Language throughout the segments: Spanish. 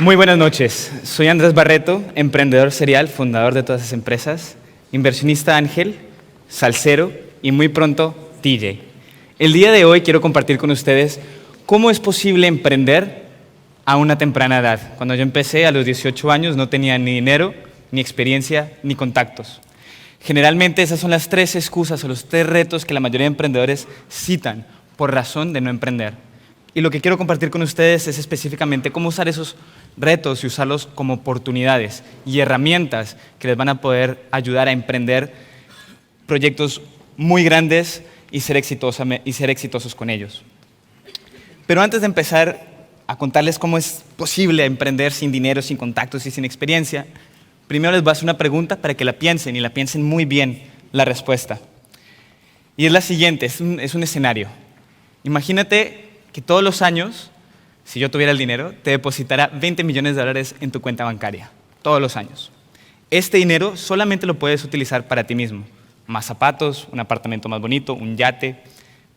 Muy buenas noches. Soy Andrés Barreto, emprendedor serial, fundador de todas esas empresas, inversionista ángel, salsero y muy pronto DJ. El día de hoy quiero compartir con ustedes cómo es posible emprender a una temprana edad. Cuando yo empecé a los 18 años no tenía ni dinero, ni experiencia, ni contactos. Generalmente esas son las tres excusas o los tres retos que la mayoría de emprendedores citan por razón de no emprender. Y lo que quiero compartir con ustedes es específicamente cómo usar esos retos y usarlos como oportunidades y herramientas que les van a poder ayudar a emprender proyectos muy grandes y ser exitosos con ellos. Pero antes de empezar a contarles cómo es posible emprender sin dinero, sin contactos y sin experiencia, primero les voy a hacer una pregunta para que la piensen y la piensen muy bien la respuesta. Y es la siguiente, es un escenario. Imagínate que todos los años, si yo tuviera el dinero, te depositara $20 millones en tu cuenta bancaria, todos los años. Este dinero solamente lo puedes utilizar para ti mismo. Más zapatos, un apartamento más bonito, un yate,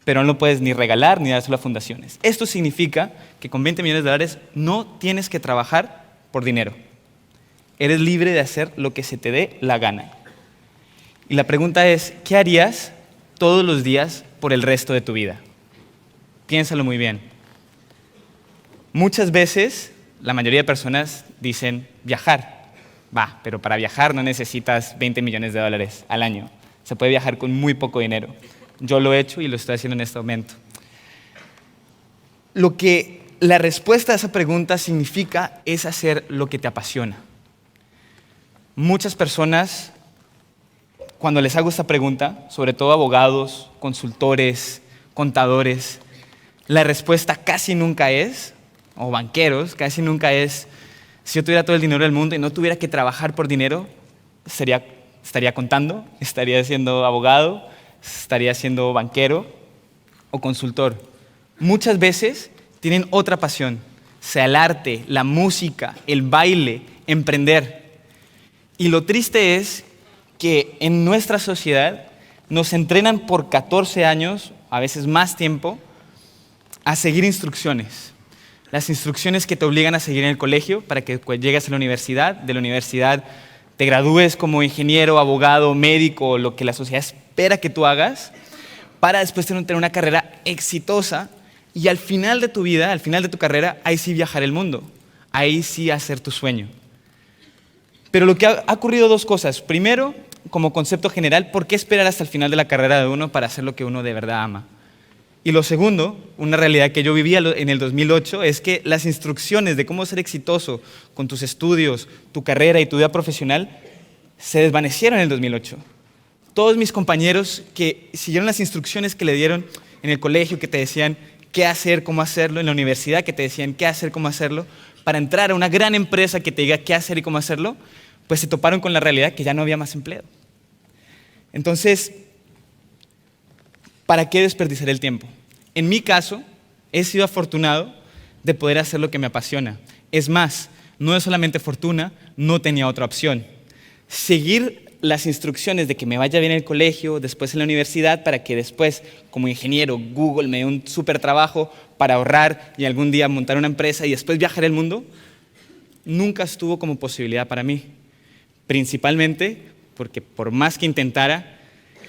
pero no lo puedes ni regalar ni dárselo a fundaciones. Esto significa que con $20 millones no tienes que trabajar por dinero. Eres libre de hacer lo que se te dé la gana. Y la pregunta es, ¿qué harías todos los días por el resto de tu vida? Piénsalo muy bien. Muchas veces, la mayoría de personas dicen viajar. Pero para viajar no necesitas $20 millones al año. Se puede viajar con muy poco dinero. Yo lo he hecho y lo estoy haciendo en este momento. Lo que la respuesta a esa pregunta significa es hacer lo que te apasiona. Muchas personas, cuando les hago esta pregunta, sobre todo abogados, consultores, contadores, la respuesta casi nunca es, o banqueros, casi nunca es, si yo tuviera todo el dinero del mundo y no tuviera que trabajar por dinero, estaría contando, estaría siendo abogado, estaría siendo banquero o consultor. Muchas veces tienen otra pasión, sea el arte, la música, el baile, emprender. Y lo triste es que en nuestra sociedad nos entrenan por 14 años, a veces más tiempo, a seguir instrucciones. Las instrucciones que te obligan a seguir en el colegio para que llegues a la universidad, de la universidad te gradúes como ingeniero, abogado, médico, lo que la sociedad espera que tú hagas, para después tener una carrera exitosa y al final de tu vida, al final de tu carrera, ahí sí viajar el mundo, ahí sí hacer tu sueño. Pero lo que ha ocurrido dos cosas. Primero, como concepto general, ¿por qué esperar hasta el final de la carrera de uno para hacer lo que uno de verdad ama? Y lo segundo, una realidad que yo vivía en el 2008, es que las instrucciones de cómo ser exitoso con tus estudios, tu carrera y tu vida profesional se desvanecieron en el 2008. Todos mis compañeros que siguieron las instrucciones que le dieron en el colegio, que te decían qué hacer, cómo hacerlo, en la universidad que te decían qué hacer, cómo hacerlo, para entrar a una gran empresa que te diga qué hacer y cómo hacerlo, pues se toparon con la realidad que ya no había más empleo. Entonces, ¿para qué desperdiciar el tiempo? En mi caso, he sido afortunado de poder hacer lo que me apasiona. Es más, no es solamente fortuna, no tenía otra opción. Seguir las instrucciones de que me vaya bien en el colegio, después en la universidad, para que después, como ingeniero, Google me dé un súper trabajo para ahorrar y algún día montar una empresa y después viajar el mundo, nunca estuvo como posibilidad para mí. Principalmente porque por más que intentara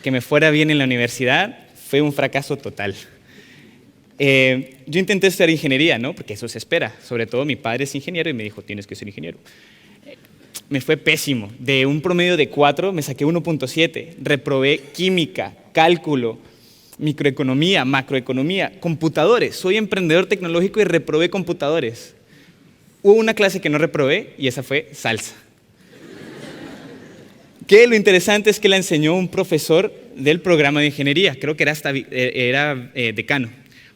que me fuera bien en la universidad, fue un fracaso total. Yo intenté estudiar ingeniería, ¿no? Porque eso se espera. Sobre todo mi padre es ingeniero y me dijo, tienes que ser ingeniero. Me fue pésimo. De un promedio de 4 me saqué 1.7. Reprobé química, cálculo, microeconomía, macroeconomía, computadores. Soy emprendedor tecnológico y reprobé computadores. Hubo una clase que no reprobé y esa fue salsa. Que lo interesante es que la enseñó un profesor del programa de ingeniería, creo que era decano.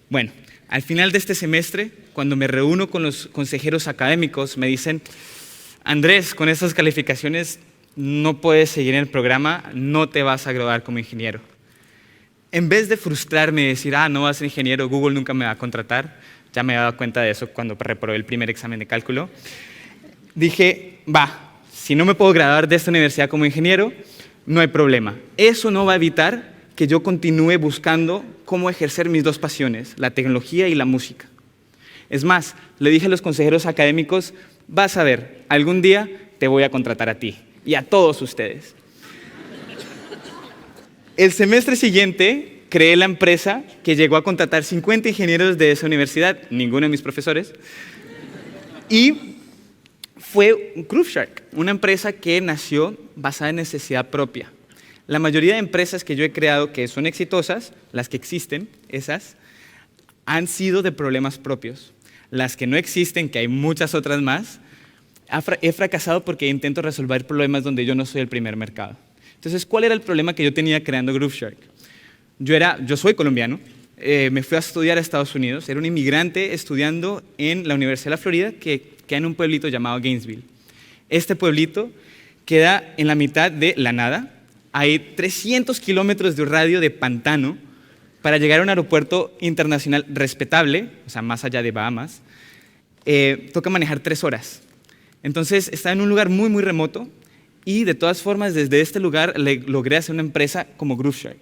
Bueno, al final de este semestre, cuando me reúno con los consejeros académicos, me dicen, Andrés, con estas calificaciones no puedes seguir en el programa, no te vas a graduar como ingeniero. En vez de frustrarme y decir, no vas a ser ingeniero, Google nunca me va a contratar, ya me he dado cuenta de eso cuando reprobé el primer examen de cálculo, dije, si no me puedo graduar de esta universidad como ingeniero, no hay problema. Eso no va a evitar que yo continúe buscando cómo ejercer mis dos pasiones, la tecnología y la música. Es más, le dije a los consejeros académicos, vas a ver, algún día te voy a contratar a ti y a todos ustedes. El semestre siguiente creé la empresa que llegó a contratar 50 ingenieros de esa universidad, ninguno de mis profesores, y fue Grooveshark, una empresa que nació basada en necesidad propia. La mayoría de empresas que yo he creado que son exitosas, las que existen, esas, han sido de problemas propios. Las que no existen, que hay muchas otras más, he fracasado porque intento resolver problemas donde yo no soy el primer mercado. Entonces, ¿cuál era el problema que yo tenía creando Grooveshark? Yo soy colombiano, me fui a estudiar a Estados Unidos, era un inmigrante estudiando en la Universidad de la Florida que queda en un pueblito llamado Gainesville. Este pueblito queda en la mitad de la nada, hay 300 kilómetros de radio de pantano. Para llegar a un aeropuerto internacional respetable, o sea, más allá de Bahamas, toca manejar 3 horas. Entonces, estaba en un lugar muy, muy remoto y de todas formas, desde este lugar logré hacer una empresa como Grooveshark.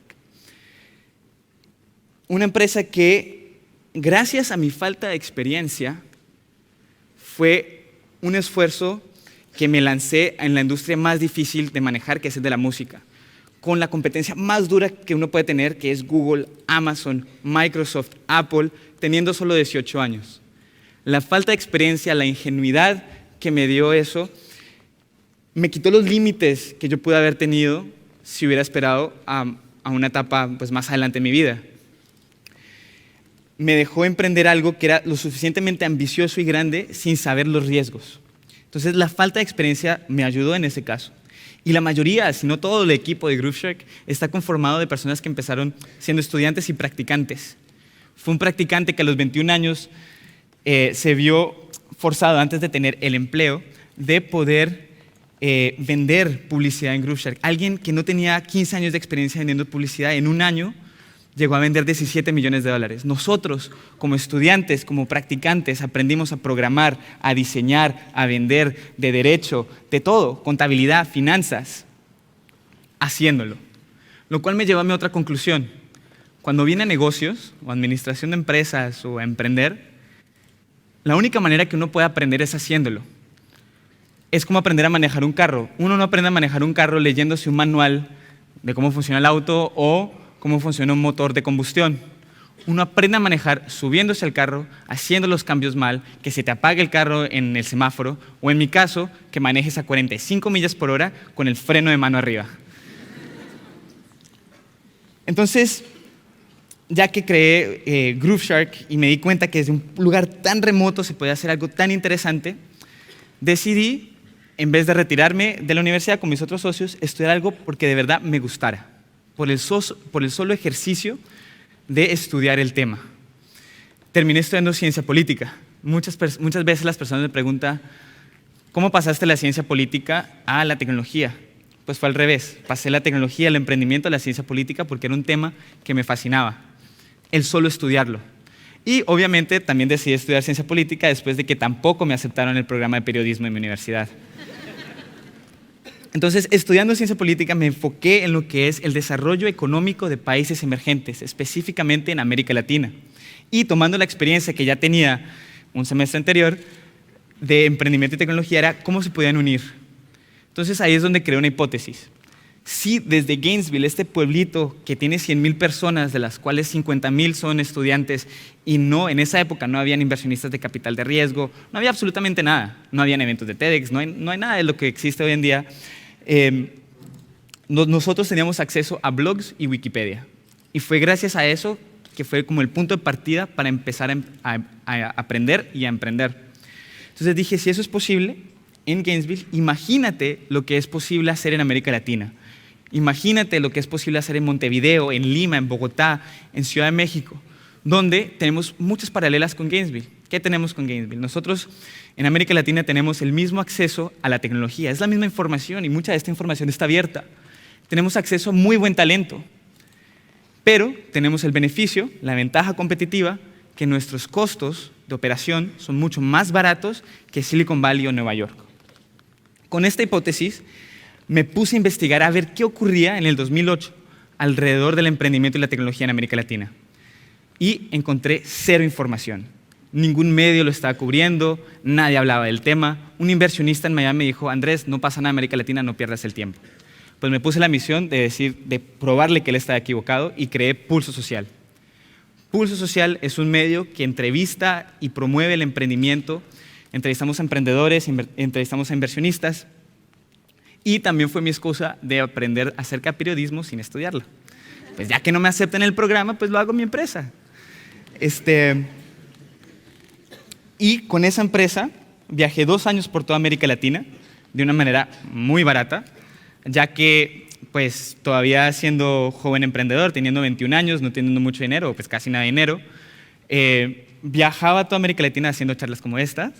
Una empresa que, gracias a mi falta de experiencia, fue un esfuerzo que me lancé en la industria más difícil de manejar, que es el de la música, con la competencia más dura que uno puede tener, que es Google, Amazon, Microsoft, Apple, teniendo solo 18 años. La falta de experiencia, la ingenuidad que me dio eso, me quitó los límites que yo pude haber tenido si hubiera esperado a una etapa pues, más adelante en mi vida. Me dejó emprender algo que era lo suficientemente ambicioso y grande sin saber los riesgos. Entonces, la falta de experiencia me ayudó en ese caso. Y la mayoría, si no todo el equipo de Grooveshark, está conformado de personas que empezaron siendo estudiantes y practicantes. Fue un practicante que a los 21 años se vio forzado, antes de tener el empleo, de poder vender publicidad en Grooveshark. Alguien que no tenía 15 años de experiencia vendiendo publicidad, en un año llegó a vender 17 millones de dólares. Nosotros, como estudiantes, como practicantes, aprendimos a programar, a diseñar, a vender, de derecho, de todo, contabilidad, finanzas, haciéndolo. Lo cual me llevó a mi otra conclusión. Cuando viene a negocios, o administración de empresas, o a emprender, la única manera que uno puede aprender es haciéndolo. Es como aprender a manejar un carro. Uno no aprende a manejar un carro leyéndose un manual de cómo funciona el auto o cómo funciona un motor de combustión. Uno aprende a manejar subiéndose al carro, haciendo los cambios mal, que se te apague el carro en el semáforo, o en mi caso, que manejes a 45 millas por hora con el freno de mano arriba. Entonces, ya que creé Grooveshark y me di cuenta que desde un lugar tan remoto se podía hacer algo tan interesante, decidí, en vez de retirarme de la universidad con mis otros socios, estudiar algo porque de verdad me gustara. Por el solo ejercicio de estudiar el tema. Terminé estudiando ciencia política. Muchas veces las personas me preguntan, ¿cómo pasaste la ciencia política a la tecnología? Pues fue al revés. Pasé la tecnología, el emprendimiento a la ciencia política porque era un tema que me fascinaba. El solo estudiarlo. Y obviamente también decidí estudiar ciencia política después de que tampoco me aceptaron en el programa de periodismo en mi universidad. Entonces, estudiando ciencia política me enfoqué en lo que es el desarrollo económico de países emergentes, específicamente en América Latina. Y tomando la experiencia que ya tenía un semestre anterior de emprendimiento y tecnología, era cómo se podían unir. Entonces, ahí es donde creé una hipótesis. Si desde Gainesville, este pueblito que tiene 100,000 personas, de las cuales 50,000 son estudiantes, y no, en esa época no habían inversionistas de capital de riesgo, no había absolutamente nada, no habían eventos de TEDx, no hay nada de lo que existe hoy en día. Nosotros teníamos acceso a blogs y Wikipedia. Y fue gracias a eso que fue como el punto de partida para empezar a aprender y a emprender. Entonces dije, si eso es posible en Gainesville, imagínate lo que es posible hacer en América Latina. Imagínate lo que es posible hacer en Montevideo, en Lima, en Bogotá, en Ciudad de México, donde tenemos muchas paralelas con Gainesville. ¿Qué tenemos con Gainesville? Nosotros en América Latina tenemos el mismo acceso a la tecnología, es la misma información y mucha de esta información está abierta. Tenemos acceso a muy buen talento, pero tenemos el beneficio, la ventaja competitiva, que nuestros costos de operación son mucho más baratos que Silicon Valley o Nueva York. Con esta hipótesis me puse a investigar a ver qué ocurría en el 2008 alrededor del emprendimiento y la tecnología en América Latina. Y encontré cero información. Ningún medio lo estaba cubriendo, nadie hablaba del tema. Un inversionista en Miami me dijo, Andrés, no pasa nada en América Latina, no pierdas el tiempo. Pues me puse la misión de probarle que él estaba equivocado y creé Pulso Social. Pulso Social es un medio que entrevista y promueve el emprendimiento. Entrevistamos a emprendedores, entrevistamos a inversionistas y también fue mi excusa de aprender acerca de periodismo sin estudiarlo. Pues ya que no me aceptan el programa, pues lo hago en mi empresa. Y con esa empresa viajé 2 años por toda América Latina de una manera muy barata, ya que pues todavía siendo joven emprendedor, teniendo 21 años, no teniendo mucho dinero, pues casi nada de dinero, viajaba a toda América Latina haciendo charlas como estas.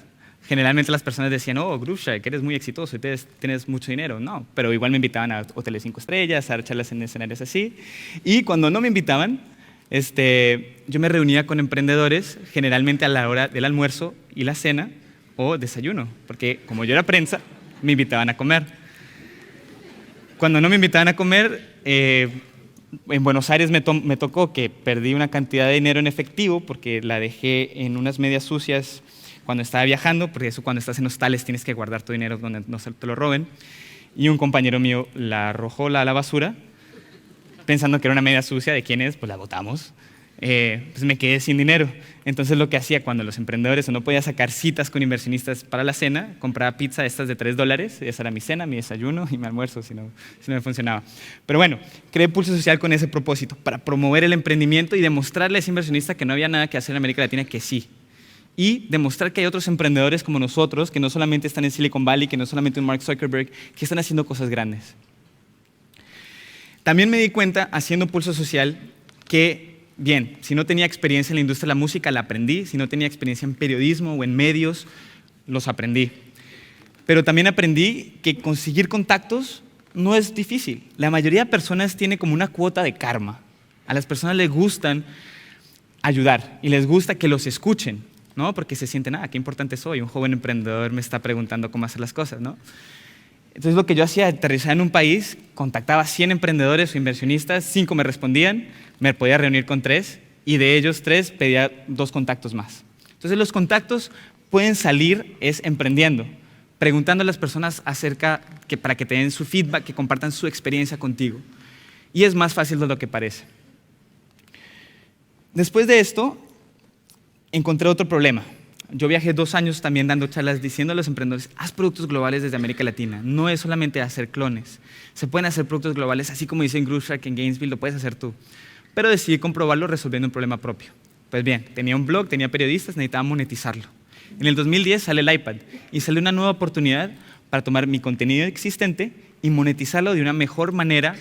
Generalmente las personas decían, oh, Grooveshark, eres muy exitoso, tienes mucho dinero. No, pero igual me invitaban a hoteles 5 estrellas, a dar charlas en escenarios así. Y cuando no me invitaban, yo me reunía con emprendedores generalmente a la hora del almuerzo y la cena o desayuno, porque como yo era prensa, me invitaban a comer. Cuando no me invitaban a comer, en Buenos Aires me tocó que perdí una cantidad de dinero en efectivo porque la dejé en unas medias sucias cuando estaba viajando, porque eso cuando estás en hostales tienes que guardar tu dinero donde no se te lo roben. Y un compañero mío la arrojó a la basura, pensando que era una media sucia. ¿De quién es? Pues la botamos. Pues me quedé sin dinero. Entonces lo que hacía cuando los emprendedores no podía sacar citas con inversionistas para la cena, compraba pizza de estas de $3, esa era mi cena, mi desayuno y mi almuerzo, si no me funcionaba. Pero bueno, creé Pulso Social con ese propósito, para promover el emprendimiento y demostrarle a ese inversionista que no había nada que hacer en América Latina, que sí. Y demostrar que hay otros emprendedores como nosotros, que no solamente están en Silicon Valley, que no solamente en Mark Zuckerberg, que están haciendo cosas grandes. También me di cuenta, haciendo Pulso Social, que, bien, si no tenía experiencia en la industria de la música, la aprendí. Si no tenía experiencia en periodismo o en medios, los aprendí. Pero también aprendí que conseguir contactos no es difícil. La mayoría de personas tiene como una cuota de karma. A las personas les gustan ayudar y les gusta que los escuchen, ¿no? Porque se sienten, qué importante soy, un joven emprendedor me está preguntando cómo hacer las cosas, ¿no? Entonces lo que yo hacía, aterrizar en un país, contactaba a 100 emprendedores o inversionistas, 5 me respondían, me podía reunir con 3 y de ellos 3 pedía 2 contactos más. Entonces los contactos pueden salir emprendiendo, preguntando a las personas para que te den su feedback, que compartan su experiencia contigo. Y es más fácil de lo que parece. Después de esto, encontré otro problema. Yo viajé 2 años también dando charlas diciendo a los emprendedores, haz productos globales desde América Latina. No es solamente hacer clones. Se pueden hacer productos globales, así como dicen Grooveshark en Gainesville, lo puedes hacer tú. Pero decidí comprobarlo resolviendo un problema propio. Pues bien, tenía un blog, tenía periodistas, necesitaba monetizarlo. En el 2010 sale el iPad y sale una nueva oportunidad para tomar mi contenido existente y monetizarlo de una mejor manera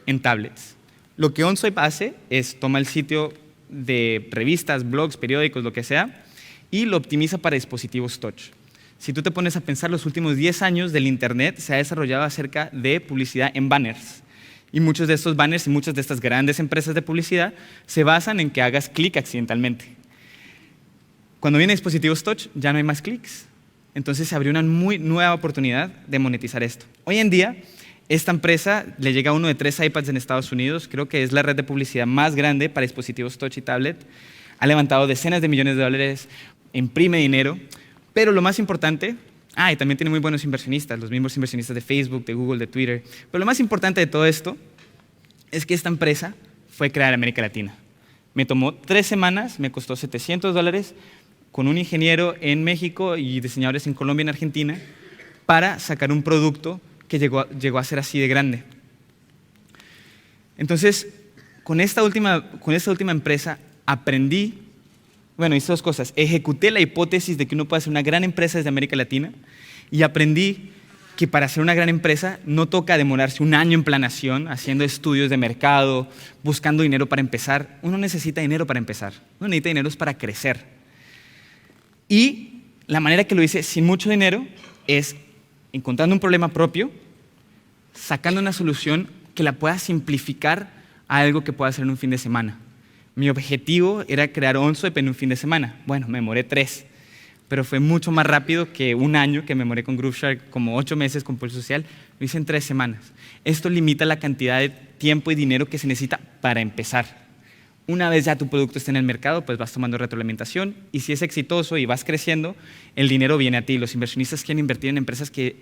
en tablets. Lo que OnSwipe hace es toma el sitio de revistas, blogs, periódicos, lo que sea, y lo optimiza para dispositivos touch. Si tú te pones a pensar, los últimos 10 años del Internet se ha desarrollado acerca de publicidad en banners. Y muchos de estos banners y muchas de estas grandes empresas de publicidad se basan en que hagas clic accidentalmente. Cuando vienen dispositivos touch, ya no hay más clics. Entonces se abrió una muy nueva oportunidad de monetizar esto. Hoy en día, esta empresa le llega a uno de 3 iPads en Estados Unidos, creo que es la red de publicidad más grande para dispositivos touch y tablet. Ha levantado decenas de millones de dólares, imprime dinero, pero lo más importante, y también tiene muy buenos inversionistas, los mismos inversionistas de Facebook, de Google, de Twitter, pero lo más importante de todo esto es que esta empresa fue creada en América Latina. Me tomó 3 semanas, me costó $700 con un ingeniero en México y diseñadores en Colombia y en Argentina para sacar un producto que llegó a ser así de grande. Entonces, con esta última empresa aprendí, hice 2 cosas. Ejecuté la hipótesis de que uno puede hacer una gran empresa desde América Latina y aprendí que para hacer una gran empresa no toca demorarse 1 año en planeación, haciendo estudios de mercado, buscando dinero para empezar. Uno necesita dinero para empezar. Uno necesita dinero para crecer. Y la manera que lo hice sin mucho dinero es encontrando un problema propio, sacando una solución que la pueda simplificar a algo que pueda hacer en un fin de semana. Mi objetivo era crear OnSwipe en un fin de semana. Bueno, me demoré 3, pero fue mucho más rápido que 1 año que me demoré con Grooveshark, como 8 meses con Pulso Social. Lo hice en 3 semanas. Esto limita la cantidad de tiempo y dinero que se necesita para empezar. Una vez ya tu producto esté en el mercado, pues vas tomando retroalimentación y si es exitoso y vas creciendo, el dinero viene a ti. Los inversionistas quieren invertir en empresas que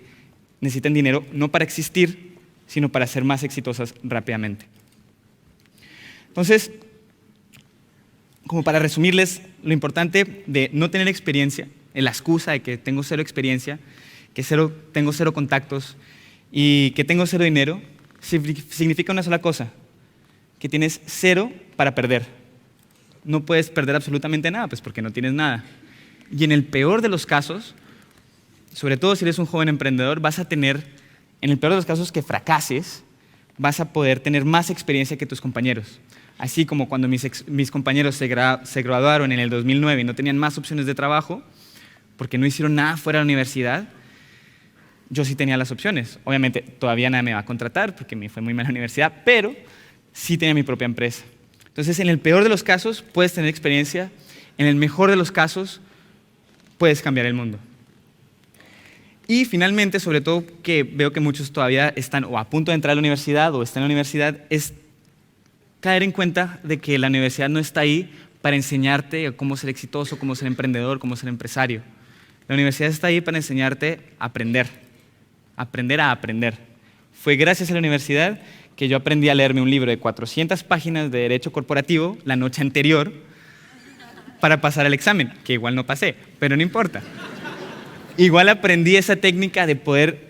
necesitan dinero no para existir, sino para ser más exitosas rápidamente. Entonces, como para resumirles, lo importante de no tener experiencia, la excusa de que tengo cero experiencia, que tengo cero contactos y que tengo cero dinero, significa una sola cosa, que tienes cero para perder. No puedes perder absolutamente nada, pues porque no tienes nada. Y en el peor de los casos, sobre todo si eres un joven emprendedor, vas a tener, en el peor de los casos que fracases, vas a poder tener más experiencia que tus compañeros. Así como cuando mis compañeros se graduaron en el 2009 y no tenían más opciones de trabajo, porque no hicieron nada fuera de la universidad, yo sí tenía las opciones. Obviamente todavía nadie me va a contratar porque me fue muy mal en la universidad, pero sí tenía mi propia empresa. Entonces, en el peor de los casos puedes tener experiencia, en el mejor de los casos puedes cambiar el mundo. Y finalmente, sobre todo que veo que muchos todavía están o a punto de entrar a la universidad o están en la universidad, es caer en cuenta de que la universidad no está ahí para enseñarte cómo ser exitoso, cómo ser emprendedor, cómo ser empresario. La universidad está ahí para enseñarte a aprender a aprender. Fue gracias a la universidad que yo aprendí a leerme un libro de 400 páginas de Derecho Corporativo la noche anterior para pasar el examen, que igual no pasé, pero no importa. Igual aprendí esa técnica de poder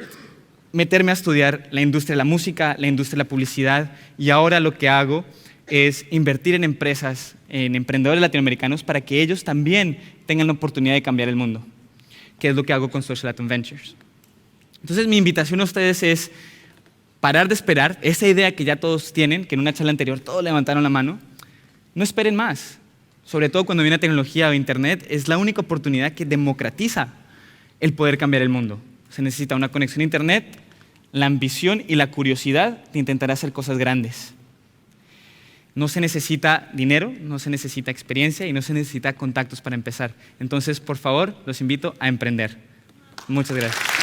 meterme a estudiar la industria de la música, la industria de la publicidad, y ahora lo que hago es invertir en empresas, en emprendedores latinoamericanos para que ellos también tengan la oportunidad de cambiar el mundo, que es lo que hago con Social Latin Ventures. Entonces, mi invitación a ustedes es parar de esperar esa idea que ya todos tienen, que en una charla anterior todos levantaron la mano. No esperen más. Sobre todo cuando viene tecnología o internet, es la única oportunidad que democratiza el poder cambiar el mundo. Se necesita una conexión a internet, la ambición y la curiosidad de intentar hacer cosas grandes. No se necesita dinero, no se necesita experiencia y no se necesita contactos para empezar. Entonces, por favor, los invito a emprender. Muchas gracias.